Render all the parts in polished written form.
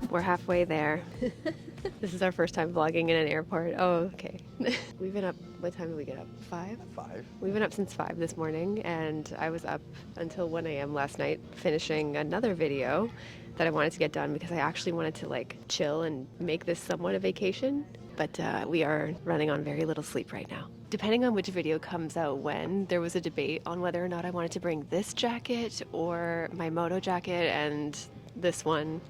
We're halfway there. This is our first time vlogging in an airport. Oh, okay. We've been up, what time did we get up? 5? 5. We've been up since 5 this morning, and I was up until 1 a.m. last night finishing another video that I wanted to get done because I actually wanted to like chill and make this somewhat a vacation. But we are running on very little sleep right now. Depending on which video comes out when, there was a debate on whether or not I wanted to bring this jacket or my moto jacket, and this one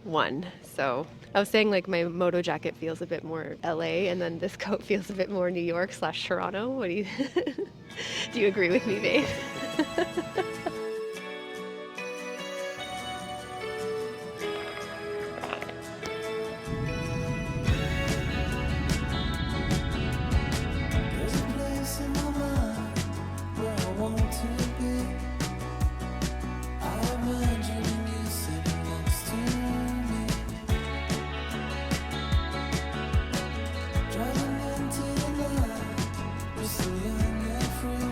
won. So I was saying like my moto jacket feels a bit more LA, and then this coat feels a bit more New York / Toronto. What do you do you agree with me, babe? There's a place in my mind where I want to be. I imagine you sitting next to me, driving into the night. We're so young and free,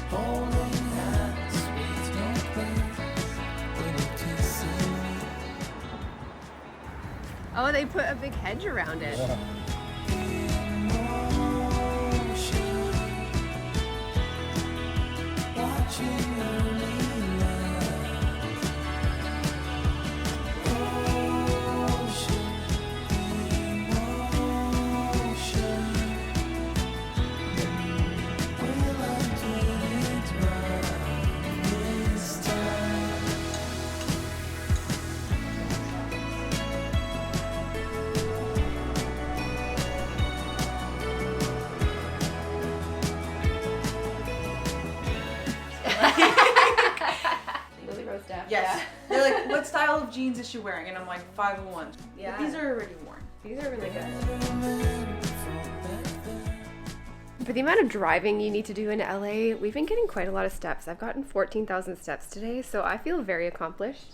holding hands with no place when you're kissing me. Oh, they put a big hedge around it. Yes. They're like, what style of jeans is she wearing? And I'm like, 501. Yeah. But these are already worn. These are really good. For the amount of driving you need to do in LA, we've been getting quite a lot of steps. I've gotten 14,000 steps today, so I feel very accomplished.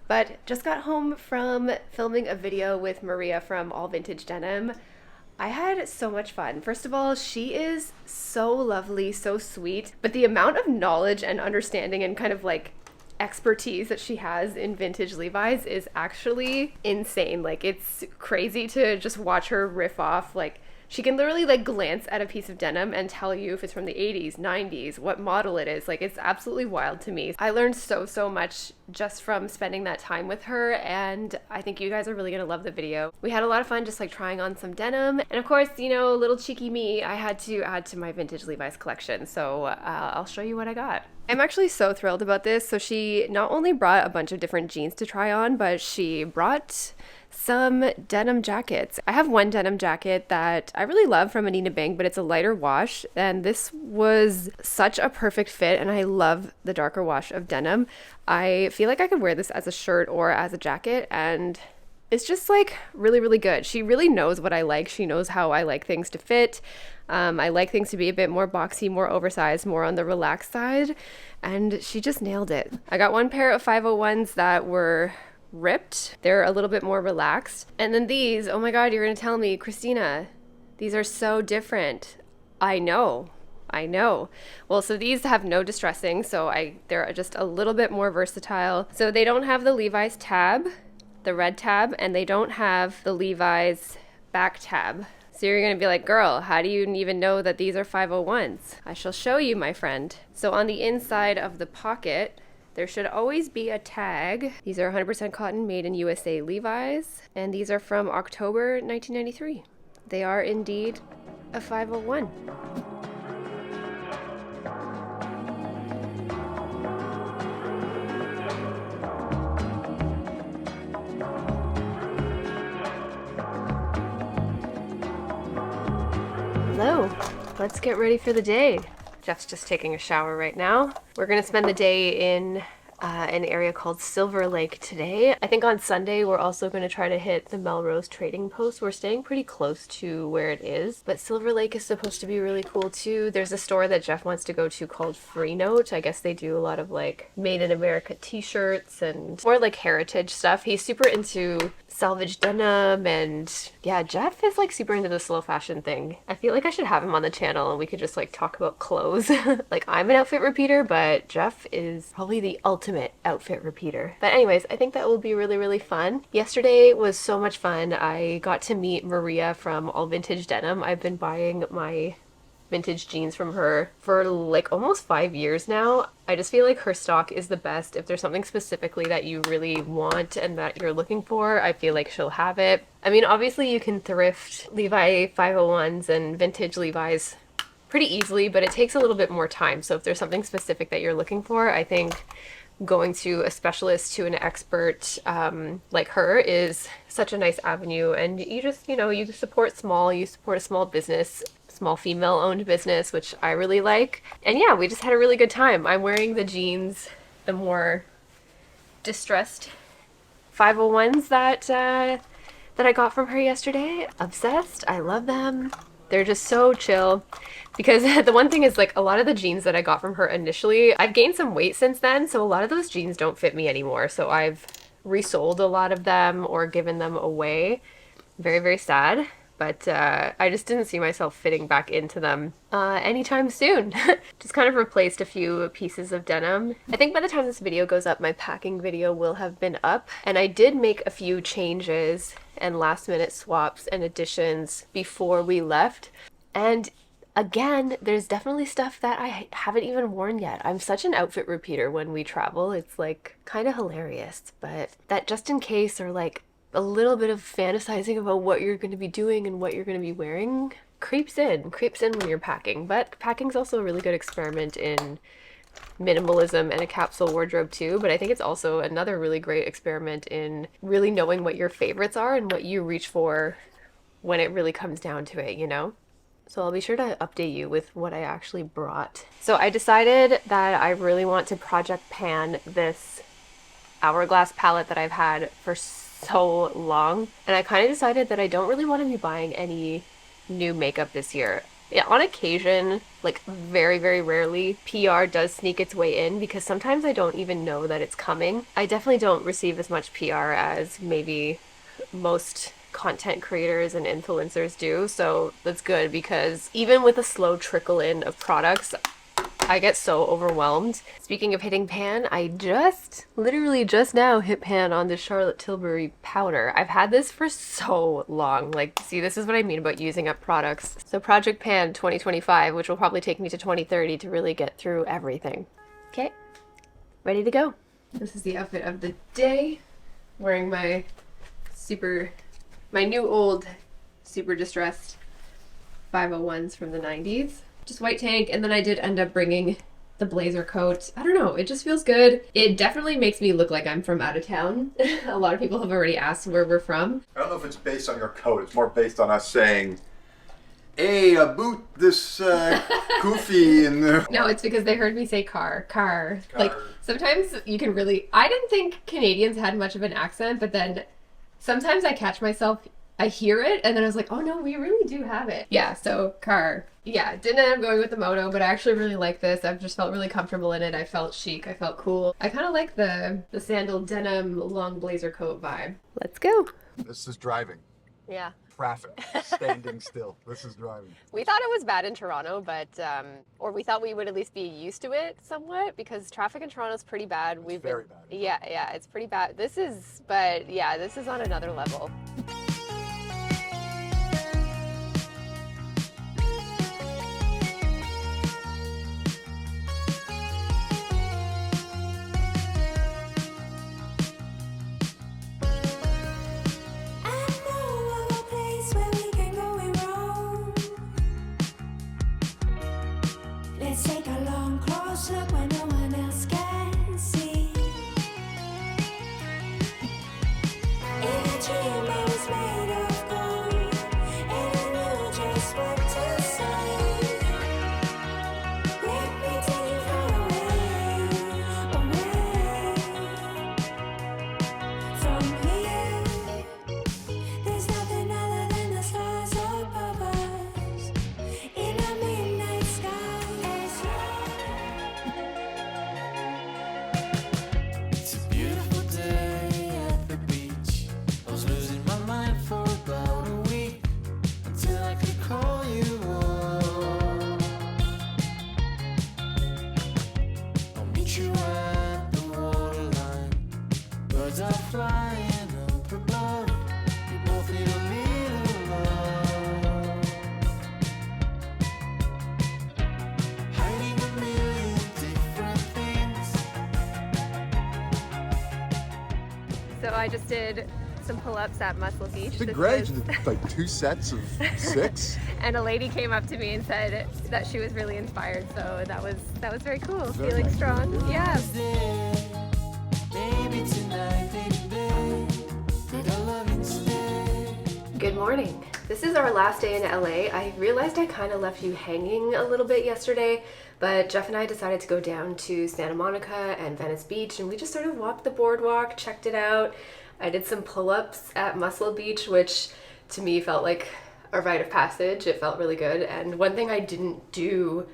But just got home from filming a video with Maria from All Vintage Denim. I had so much fun. First of all, she is so lovely, so sweet, but the amount of knowledge and understanding and kind of like expertise that she has in vintage Levi's is actually insane. Like, it's crazy to just watch her riff off. Like, she can literally like glance at a piece of denim and tell you if it's from the 80s, 90s, what model it is. Like, it's absolutely wild to me. I learned so much just from spending that time with her, and I think you guys are really gonna love the video. We had a lot of fun just like trying on some denim, and of course, you know, little cheeky me, I had to add to my vintage Levi's collection, so I'll show you what I got. I'm actually so thrilled about this. So she not only brought a bunch of different jeans to try on, but she brought some denim jackets. I have one denim jacket that I really love from Anina Bing, but it's a lighter wash, and this was such a perfect fit, and I love the darker wash of denim. I feel like I could wear this as a shirt or as a jacket, and it's just like really good. She really knows what I like. She knows how I like things to fit. I like things to be a bit more boxy, more oversized, more on the relaxed side, and she just nailed it. I got one pair of 501s that were ripped. They're a little bit more relaxed. And then these, oh my God, you're gonna tell me, Christina, these are so different. I know. Well, so these have no distressing, so they're just a little bit more versatile. So they don't have the Levi's tab, the red tab, and they don't have the Levi's back tab. So you're gonna be like, girl, how do you even know that these are 501s? I shall show you, my friend. So on the inside of the pocket, there should always be a tag. These are 100% cotton, made in USA Levi's, and these are from October 1993. They are indeed a 501. Hello, let's get ready for the day. Jeff's just taking a shower right now. We're gonna spend the day in an area called Silver Lake today. I think on Sunday we're also going to try to hit the Melrose Trading Post. We're staying pretty close to where it is, but Silver Lake is supposed to be really cool too. There's a store that Jeff wants to go to called Free Note. I guess they do a lot of like made in America t-shirts and more like heritage stuff. He's super into salvage denim, and yeah, Jeff is like super into the slow fashion thing. I feel like I should have him on the channel and we could just like talk about clothes. Like, I'm an outfit repeater, but Jeff is probably the ultimate ultimate outfit repeater. But anyways, I think that will be really, really fun. Yesterday was so much fun. I got to meet Maria from All Vintage Denim. I've been buying my vintage jeans from her for like almost 5 years now. I just feel like her stock is the best. If there's something specifically that you really want and that you're looking for, I feel like she'll have it. I mean, obviously you can thrift Levi 501s and vintage Levi's pretty easily, but it takes a little bit more time. So if there's something specific that you're looking for, I think going to a specialist, to an expert like her is such a nice avenue. And you just, you know, you support a small business, small female owned business, which I really like. And yeah, we just had a really good time. I'm wearing the jeans, the more distressed 501s that I got from her yesterday. Obsessed. I love them. They're just so chill. Because the one thing is, like, a lot of the jeans that I got from her initially, I've gained some weight since then, so a lot of those jeans don't fit me anymore. So I've resold a lot of them or given them away. Very, very sad. But I just didn't see myself fitting back into them anytime soon. Just kind of replaced a few pieces of denim. I think by the time this video goes up, my packing video will have been up. And I did make a few changes and last minute swaps and additions before we left. And again, there's definitely stuff that I haven't even worn yet. I'm such an outfit repeater when we travel. It's like kind of hilarious, but that just in case, or like a little bit of fantasizing about what you're going to be doing and what you're going to be wearing creeps in when you're packing. But packing's also a really good experiment in minimalism and a capsule wardrobe too, but I think it's also another really great experiment in really knowing what your favorites are and what you reach for when it really comes down to it, you know? So I'll be sure to update you with what I actually brought. So I decided that I really want to project pan this hourglass palette that I've had for so long, and I kind of decided that I don't really want to be buying any new makeup this year. Yeah, on occasion, like very, very rarely, PR does sneak its way in because sometimes I don't even know that it's coming. I definitely don't receive as much PR as maybe most content creators and influencers do, so that's good because even with a slow trickle in of products, I get so overwhelmed. Speaking of hitting pan, I literally just now hit pan on the Charlotte Tilbury powder. I've had this for so long. Like, see, this is what I mean about using up products. So Project Pan 2025, which will probably take me to 2030 to really get through everything. Okay, ready to go. This is the outfit of the day. Wearing my new old super distressed 501s from the 90s. Just white tank, and then I did end up bringing the blazer coat. I don't know, it just feels good. It definitely makes me look like I'm from out of town. A lot of people have already asked where we're from. I don't know if it's based on your coat. It's more based on us saying, hey, boot this goofy in the... No, it's because they heard me say car. Like, sometimes you can really... I didn't think Canadians had much of an accent, but then sometimes I catch myself, I hear it, and then I was like, oh no, we really do have it. Yeah, so car. Yeah, didn't end up going with the moto, but I actually really like this. I've just felt really comfortable in it. I felt chic. I felt cool. I kind of like the sandal denim long blazer coat vibe. Let's go. This is driving. Yeah. Traffic. Standing still. This is driving. We thought it was bad in Toronto, but, or we thought we would at least be used to it somewhat because traffic in Toronto is pretty bad. Very bad. Yeah, it's pretty bad. This is on another level. Let's take a long close look where no one else can see. In a dream Birds are flying up above. We both need a little love. Hiding a million different things. So I just did some pull-ups at Muscle Beach. Did This great. was- Like 2 sets of 6. And a lady came up to me and said that she was really inspired, so that was very cool. Very Feeling nice. strong. Yeah. Is there? Maybe tonight, baby, make our love instead. Good morning. This is our last day in LA. I realized I kind of left you hanging a little bit yesterday, but Jeff and I decided to go down to Santa Monica and Venice Beach, and we just sort of walked the boardwalk, checked it out. I did some pull-ups at Muscle Beach, which to me felt like a rite of passage. It felt really good. And one thing I didn't do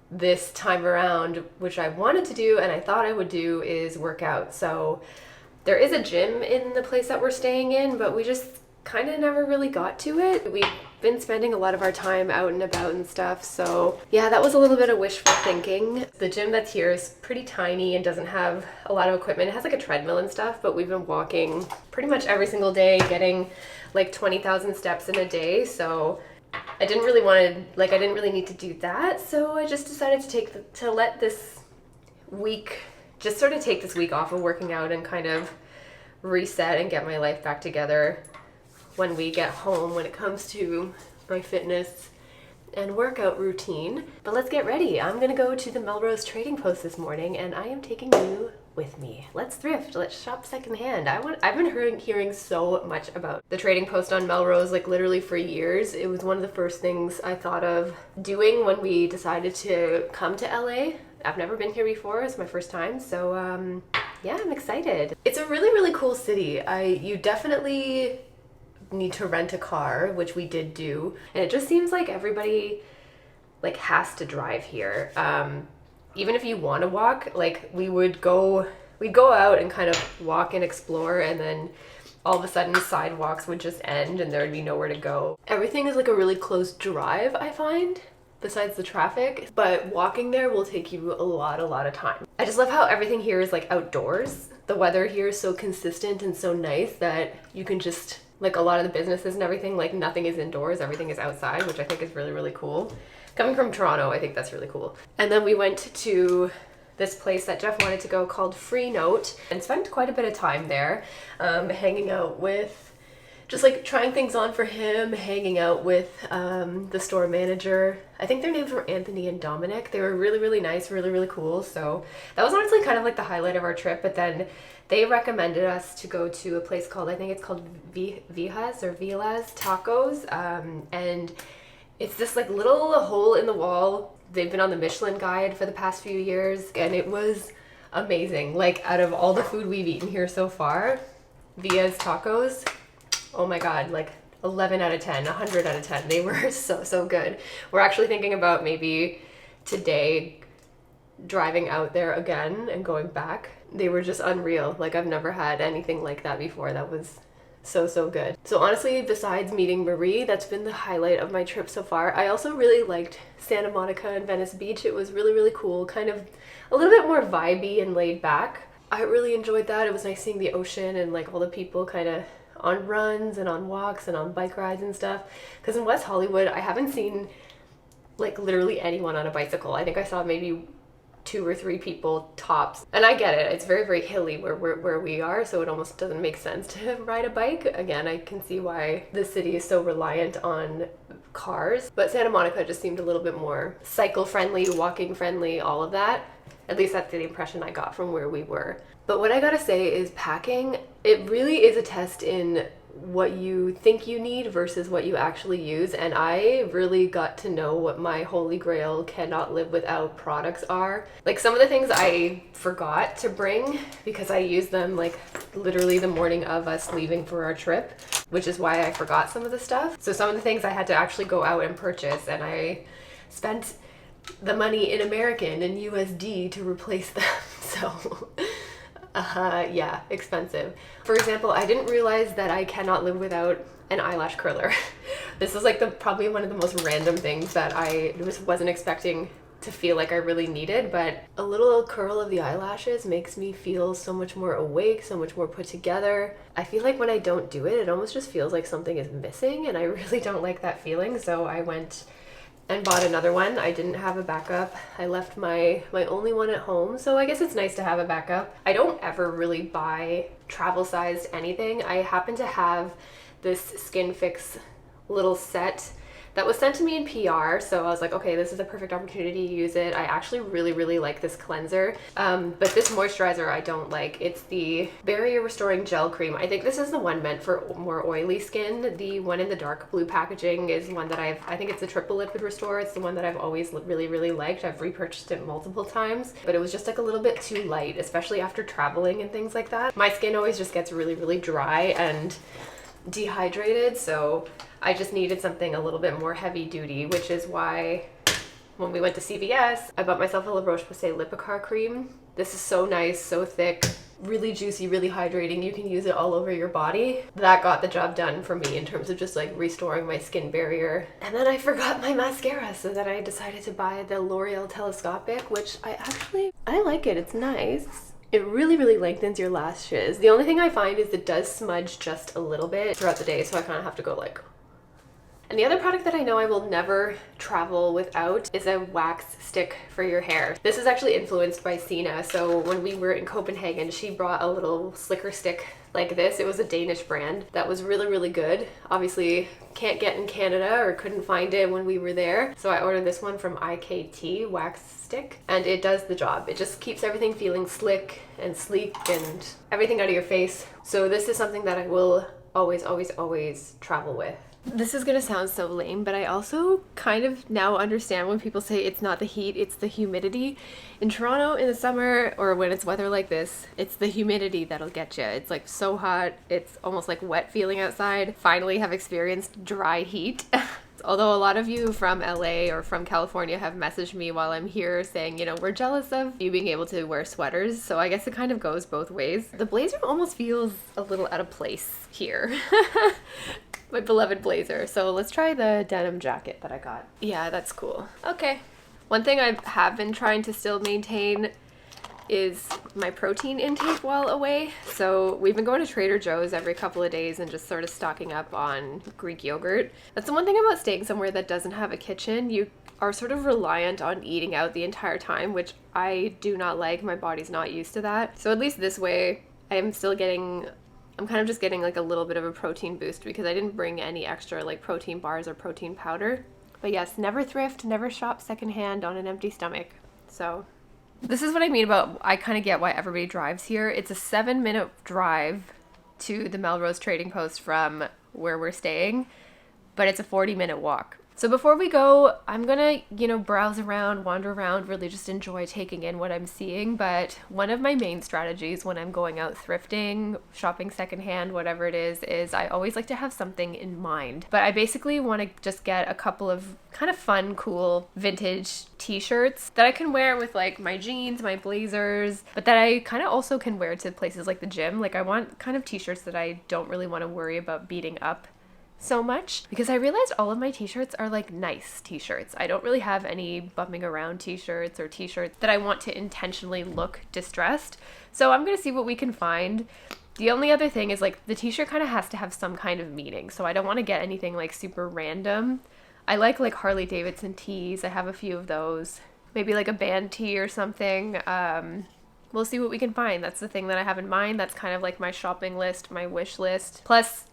this time around, which I wanted to do and I thought I would do, is work out. So there is a gym in the place that we're staying in, but we just kind of never really got to it. We've been spending a lot of our time out and about and stuff, so yeah, that was a little bit of wishful thinking. The gym that's here is pretty tiny and doesn't have a lot of equipment. It has like a treadmill and stuff, but we've been walking pretty much every single day, getting like 20,000 steps in a day, so I didn't really need to do that, so I just decided to let this week, just sort of take this week off of working out and kind of reset and get my life back together when we get home when it comes to my fitness and workout routine. But let's get ready. I'm gonna go to the Melrose Trading Post this morning and I am taking you with me. Let's thrift, let's shop secondhand. I've been hearing so much about the Trading Post on Melrose, like literally for years. It was one of the first things I thought of doing when we decided to come to LA. I've never been here before, it's my first time, so yeah, I'm excited. It's a really, really cool city. You definitely need to rent a car, which we did do, and it just seems like everybody like has to drive here. Even if you want to walk, like we'd go out and kind of walk and explore, and then all of a sudden sidewalks would just end and there'd be nowhere to go. Everything is like a really close drive, I find, besides the traffic, but walking there will take you a lot of time. I just love how everything here is like outdoors. The weather here is so consistent and so nice that you can just, like a lot of the businesses and everything, like nothing is indoors, everything is outside, which I think is really, really cool. Coming from Toronto, I think that's really cool. And then we went to this place that Jeff wanted to go called Free Note and spent quite a bit of time there, hanging out with, just like trying things on for him, hanging out with the store manager. I think their names were Anthony and Dominic. They were really, really nice, really, really cool. So that was honestly kind of like the highlight of our trip, but then they recommended us to go to a place called, I think it's called Vilas Tacos, and it's this like little hole in the wall. They've been on the Michelin guide for the past few years, and it was amazing. Like out of all the food we've eaten here so far, Vilas Tacos, oh my god, like 11 out of 10, 100 out of 10. They were so good. We're actually thinking about maybe today driving out there again and going back. They were just unreal. Like I've never had anything like that before. That was so good. So honestly, besides meeting Marie, that's been the highlight of my trip so far. I also really liked Santa Monica and Venice Beach. It was really, really cool, kind of a little bit more vibey and laid back. I really enjoyed that. It was nice seeing the ocean and like all the people kind of on runs and on walks and on bike rides and stuff. Because in West Hollywood, I haven't seen like literally anyone on a bicycle. I think I saw maybe 2 or 3 people tops. And I get it, it's very, very hilly where we are, so it almost doesn't make sense to ride a bike. Again, I can see why the city is so reliant on cars, but Santa Monica just seemed a little bit more cycle friendly, walking friendly, all of that. At least that's the impression I got from where we were. But what I gotta say is packing, it really is a test in what you think you need versus what you actually use, and I really got to know what my holy grail cannot live without products are. Like some of the things I forgot to bring because I used them like literally the morning of us leaving for our trip, which is why I forgot some of the stuff. So some of the things I had to actually go out and purchase, and I spent the money in American and USD to replace them. So yeah, expensive. For example, I didn't realize that I cannot live without an eyelash curler. This is like probably one of the most random things that I just wasn't expecting to feel like I really needed, but a little curl of the eyelashes makes me feel so much more awake, so much more put together. I feel like when I don't do it, it almost just feels like something is missing, and I really don't like that feeling, so I went and bought another one. I didn't have a backup. I left my only one at home, so I guess it's nice to have a backup. I don't ever really buy travel-sized anything. I happen to have this Skin Fix little set that was sent to me in PR, so I was like, okay, this is a perfect opportunity to use it. I actually really like this cleanser, but this moisturizer I don't like. It's the Barrier Restoring Gel Cream. I think this is the one meant for more oily skin. The one in the dark blue packaging is one that I think it's the Triple Liquid Restore. It's the one that I've always really liked. I've repurchased it multiple times, but it was just like a little bit too light, especially after traveling and things like that. My skin always just gets really dry and dehydrated, so I just needed something a little bit more heavy duty, which is why when we went to CVS, I bought myself a La Roche-Posay Lipicar cream. This is so nice, so thick, really juicy, really hydrating. You can use it all over your body. That got the job done for me in terms of just like restoring my skin barrier. And then I forgot my mascara, so then I decided to buy the L'Oreal Telescopic, which I like it. It's nice. It really lengthens your lashes. The only thing I find is it does smudge just a little bit throughout the day, so I kind of have to go like... And the other product that I know I will never travel without is a wax stick for your hair. This is actually influenced by Sina. So when we were in Copenhagen, she brought a little slicker stick like this. It was a Danish brand that was really good. Obviously can't get in Canada or couldn't find it when we were there. So I ordered this one from IKT wax stick, and it does the job. It just keeps everything feeling slick and sleek and everything out of your face. So this is something that I will always travel with. This is gonna sound so lame, but I also kind of now understand when people say it's not the heat, it's the humidity. In Toronto in the summer, or when it's weather like this, it's the humidity that'll get you. It's like so hot, it's almost like wet feeling outside. Finally have experienced dry heat. Although a lot of you from LA or from California have messaged me while I'm here saying, you know, we're jealous of you being able to wear sweaters. So I guess it kind of goes both ways. The blazer almost feels a little out of place here. My beloved blazer. So let's try the denim jacket that I got. Yeah, that's cool. Okay. One thing I have been trying to still maintain is my protein intake while away. So we've been going to Trader Joe's every couple of days and just sort of stocking up on Greek yogurt. That's the one thing about staying somewhere that doesn't have a kitchen. You are sort of reliant on eating out the entire time, which I do not like. My body's not used to that. So at least this way, I'm kind of just getting like a little bit of a protein boost because I didn't bring any extra like protein bars or protein powder. But yes, never thrift, never shop secondhand on an empty stomach. So this is what I mean about, I kind of get why everybody drives here. It's a 7-minute drive to the Melrose Trading Post from where we're staying, but it's a 40-minute walk. So before we go, I'm gonna, browse around, wander around, really just enjoy taking in what I'm seeing. But one of my main strategies when I'm going out thrifting, shopping secondhand, whatever it is I always like to have something in mind. But I basically want to just get a couple of kind of fun, cool, vintage t-shirts that I can wear with like my jeans, my blazers, but that I kind of also can wear to places like the gym. Like I want kind of t-shirts that I don't really want to worry about beating up so much, because I realized all of my t-shirts are like nice t-shirts. I don't really have any bumming around t-shirts or t-shirts that I want to intentionally look distressed. So I'm gonna see what we can find. The only other thing is like the t-shirt kind of has to have some kind of meaning, so I don't want to get anything like super random. I like Harley Davidson tees. I have a few of those. Maybe like a band tee or something. We'll see what we can find. That's the thing that I have in mind. That's kind of like my shopping list, my wish list. Plus,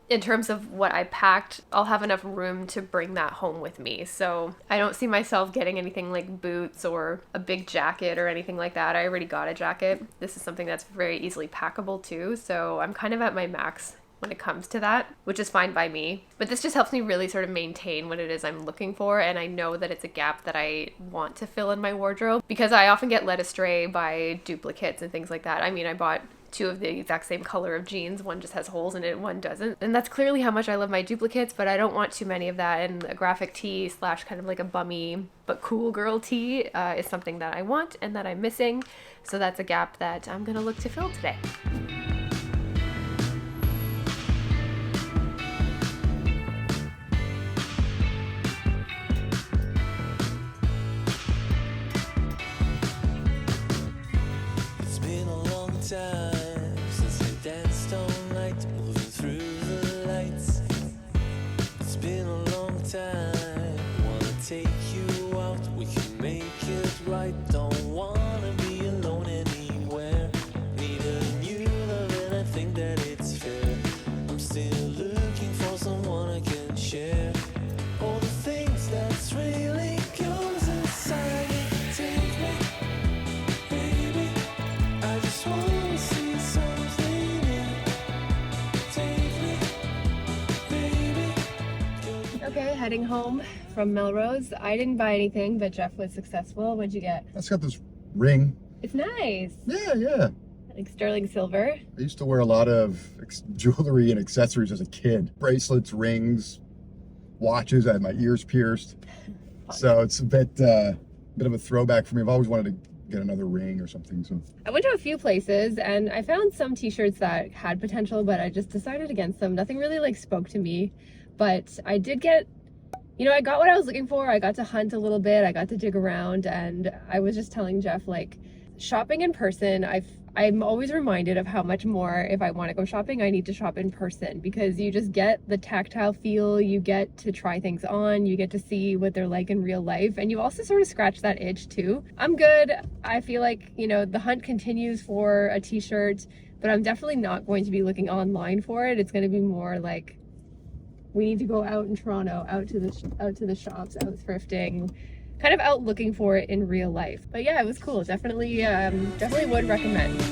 in terms of what I packed, I'll have enough room to bring that home with me. So I don't see myself getting anything like boots or a big jacket or anything like that. I already got a jacket. This is something that's very easily packable too. So I'm kind of at my max when it comes to that, which is fine by me. But this just helps me really sort of maintain what it is I'm looking for. And I know that it's a gap that I want to fill in my wardrobe, because I often get led astray by duplicates and things like that. I mean, I bought 2 of the exact same color of jeans. One just has holes in it, one doesn't. And that's clearly how much I love my duplicates, but I don't want too many of that. And a graphic tee / kind of like a bummy but cool girl tee is something that I want and that I'm missing. So that's a gap that I'm gonna look to fill today. Okay, heading home from Melrose. I didn't buy anything, but Jeff was successful. What'd you get? That's got this ring. It's nice. Yeah. Like sterling silver. I used to wear a lot of jewelry and accessories as a kid. Bracelets, rings, watches. I had my ears pierced. So it's a bit of a throwback for me. I've always wanted to get another ring or something. So I went to a few places and I found some t-shirts that had potential, but I just decided against them. Nothing really like spoke to me, but I did get, you know, I got what I was looking for. I got to hunt a little bit. I got to dig around, and I was just telling Jeff, like, shopping in person, I'm always reminded of how much more, if I want to go shopping, I need to shop in person, because you just get the tactile feel, you get to try things on, you get to see what they're like in real life, and you also sort of scratch that itch too. I'm good. I feel like, you know, the hunt continues for a t-shirt, but I'm definitely not going to be looking online for it. It's going to be more like, we need to go out in Toronto, out to the shops, out thrifting, kind of out looking for it in real life. But yeah, it was cool. Definitely would recommend.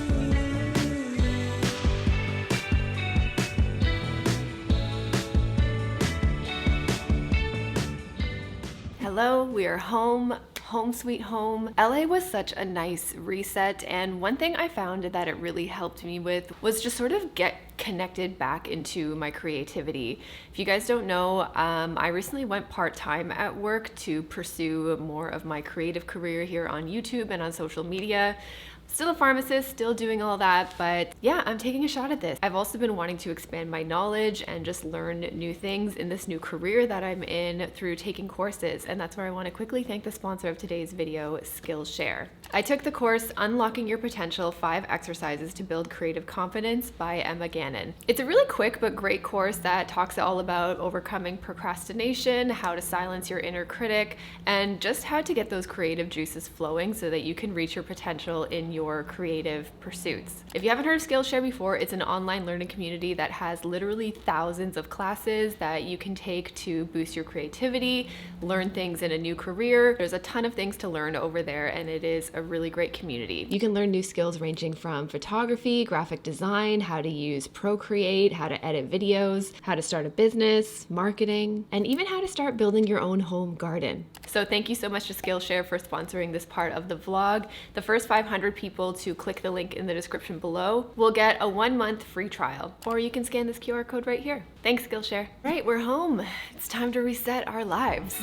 Hello, we are home. Home sweet home. LA was such a nice reset, and one thing I found that it really helped me with was just sort of get connected back into my creativity. If you guys don't know, I recently went part-time at work to pursue more of my creative career here on YouTube and on social media. Still a pharmacist, still doing all that, but yeah, I'm taking a shot at this. I've also been wanting to expand my knowledge and just learn new things in this new career that I'm in through taking courses, and that's where I want to quickly thank the sponsor of today's video, Skillshare. I took the course Unlocking Your Potential: 5 Exercises to Build Creative Confidence by Emma Gannon. It's a really quick but great course that talks all about overcoming procrastination, how to silence your inner critic, and just how to get those creative juices flowing so that you can reach your potential in your creative pursuits. If you haven't heard of Skillshare before, it's an online learning community that has literally thousands of classes that you can take to boost your creativity, learn things in a new career. There's a ton of things to learn over there, and it is a really great community. You can learn new skills ranging from photography, graphic design, how to use Procreate, how to edit videos, how to start a business, marketing, and even how to start building your own home garden. So thank you so much to Skillshare for sponsoring this part of the vlog. The first 500 people to click the link in the description below will get a 1-month free trial, or you can scan this QR code right here. Thanks, Skillshare. Right, we're home. It's time to reset our lives.